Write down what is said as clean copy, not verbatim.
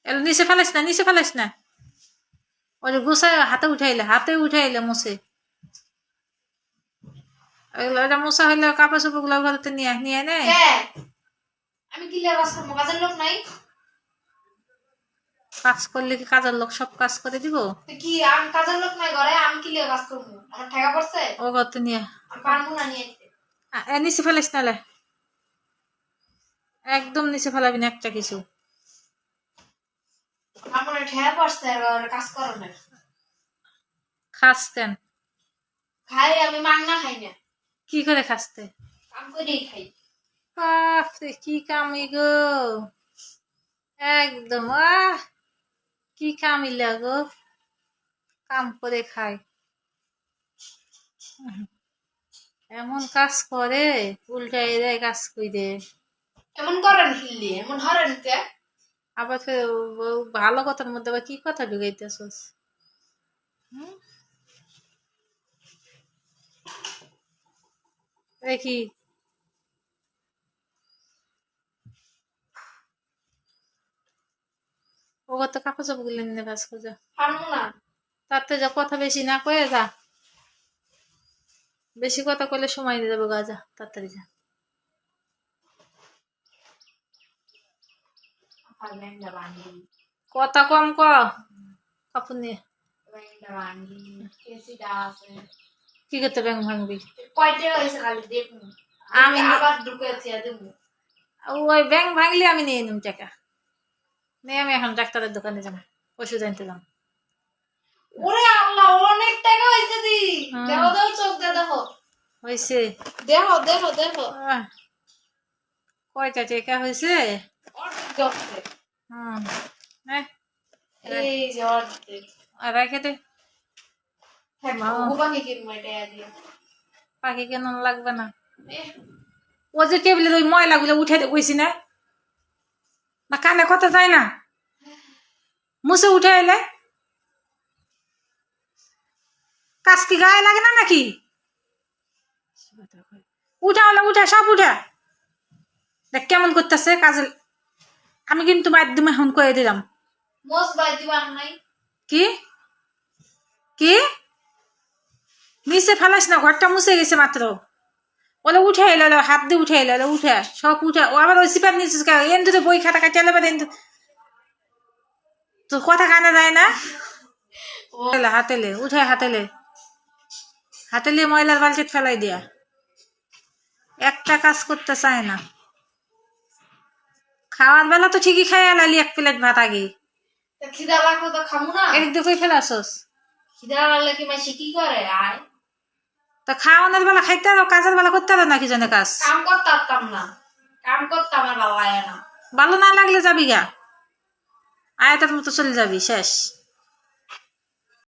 এলো নিচে ফেলাইস না, নিচে ফেলাইস না। ওই যে গুছাই হাতে উঠাইলে মুছে এগুলো। এটা মুছা হইলে কাপড় চোপড় গুলো ঘরেতে নিয়ে নিয়ে নে। আমি কি লেবাস করবো? কাজের লোক নাই? কাজ করলে কি কাজের লোক সব কাজ করে দিব? কি আমি কাজের লোক নাই ঘরে, আমি কি লেবাস করবো? আমার ঠেকা পড়ছে ও ঘরতে নিয়ে পারবো না নিয়ে আসতে। নিচে ফেলাইস নালে, একদম নিচে ফেলাবি না একটা কিছু। আমার ঠেকা পড়ছে কাজ করো না। খাস কেন? খাই আমি, মাংনা খাই না। কি করে খাসতে? কাম করেই খাই। বাপরে কি কামি গো, একদম কি কামিলা গো, কাম করে খায়। এমন কাজ করে, উল্টাই দেয় কাজ করে। এমন করেন হিল্লি, এমন হরেন কে? আবার ভালো কথার মধ্যে আবার কি কথা ঢুকাইতেছস? দেখি ও কত কাপড় চাপড় গুলো নিয়ে কাজ করে যা। পারবো না। তাতে যা কথা বেশি না কয়ে যা, বেশি কথা কইলে সময় দিয়ে যাবো গা, যা তাড়াতাড়ি যা। কথা কম ক, কাপড় নিয়ে কি করতে ব্যাং ভাঙবি? কয়টা হয়েছে খালি দেখুন, আমি আবার ঢুকেছি দেবো। ওই ব্যাং ভাঙলে আমি নিয়ে নিম টাকা নিয়ে, আমি এখন ডাক্তারের দোকানে যাবো, ওষুধ আনতে যাম। ওরে আল্লাহ, অনেক টাকা হয়েছে দি। দেখো দেখো, চোখ দিয়ে দেখো হয়েছে। দেখো দেখো দেখো কয়টা টাকা হয়েছে? অর্ধেক। এই যে অর্ধেক। রেখে দে। পাখি কিনবো এটা দিয়ে। পাখি কেন লাগবে না? ও যে টেবিলের ওই ময়লাগুলো উঠে কইছি না, না কানে কথা যায় না, মুছে উঠে এলে কাজ কি গায়ে লাগে না নাকি? উঠা হলে উঠা, সব উঠা। দেখ কেমন করতেছে কাজে। আমি কিন্তু মাধ্যমে এখন কয়ে দিলাম। মোস বাই দিবার নাই। কি কি নিচে ফেলাস না, ঘরটা মুছে গেছে মাত্র। ওলে উঠে এলো, হাত দিয়ে উঠে এলো, উঠে সব উঠে। ও আবার ওই সিপার নিচে এন্দুরে বই খাতা কাটে এলে তোর কথা কানে যায় না। হাতেলে উঠে, হাতেলে ময়লার বালতি ফেলাই দিয়া, একটা কাজ করতে চায় না। খাওয়ার বেলা তো ঠিকই খাই আলালি এক প্লেট ভাত আগে। খিদা লাগলো তো খামু না। এদিক দিয়ে ফেলাছস। খিদা লাগলে কি মাসি কি করে? আয় তা খাওয়ানোর বেলা খাইতে আরো, কাজের বেলা করতে আরো নাকি জানে কাজ। কাম করতাম না, কাম করতে আমার ভালো লাগে না। ভালো না লাগলে যাবি গা, আয়াতের মতো চলে যাবি, শেষ।